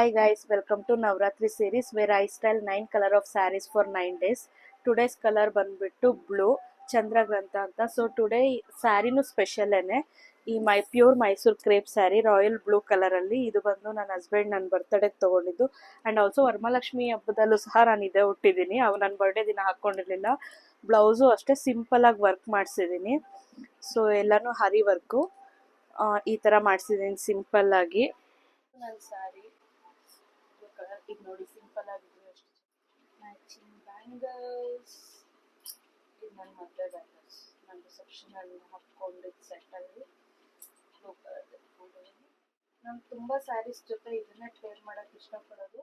Hi guys, welcome to Navratri series where I style 9 color of sarees for 9 days. Today's color ಬಂದ್ಬಿಟ್ಟು blue ಚಂದ್ರಗ್ರಂಥ ಅಂತ. So today ಸ್ಯಾರಿನೂ special ಈ pure Mysuru crepe sari royal blue colour ಅಲ್ಲಿ. ಇದು ಬಂದು ನನ್ನ husband ನನ್ನ ಬರ್ತ್ಡೇಗೆ ತಗೊಂಡಿದ್ದು. ಅಂಡ್ ಆಲ್ಸೋ ವರಮಹಾಲಕ್ಷ್ಮಿ ಹಬ್ಬದಲ್ಲೂ ಸಹ ನಾನು ಇದೇ ಹುಟ್ಟಿದ್ದೀನಿ. ನನ್ನ ಬರ್ಡೇ ದಿನ ಹಾಕೊಂಡಿರ್ಲಿಲ್ಲ. ಬ್ಲೌಸು ಅಷ್ಟೇ ಸಿಂಪಲ್ ಆಗಿ ವರ್ಕ್ ಮಾಡಿಸಿದ್ದೀನಿ. ಸೊ ಎಲ್ಲಾನು ಹರಿ ವರ್ಕು ಈ ತರ ಮಾಡಿಸಿದ್ದೀನಿ ಸಿಂಪಲ್ ಆಗಿ. ನನ್ನ ಸ್ಯಾರಿ ಕಲರ್ ಇದು ನೋಡಿ, ಸಿಂಪಲ್ ಆಗಿದೆ ಅಷ್ಟು. ಮ್ಯಾಚಿಂಗ್ ಬ್ಯಾಂಗಲ್ಸ್, ಇದು ನನ್ನ ಮದುವೆ ಬ್ಯಾಂಗಲ್ಸ್. ನಾನು ರಿಸೆಪ್ಷನಲ್ಲಿ ಹಾಕ್ಕೊಂಡಿದ್ದು ಸೆಟ್ಟಲ್ಲಿ ಬ್ಲೂ ಕಲರ್ ತೆಗೆದುಕೊಂಡಿದ್ದೀನಿ. ನಾನು ತುಂಬ ಸ್ಯಾರೀಸ್ ಜೊತೆ ಇದನ್ನೇ ಪೇರ್ ಮಾಡೋಕ್ಕೆ ಇಷ್ಟಪಡೋದು.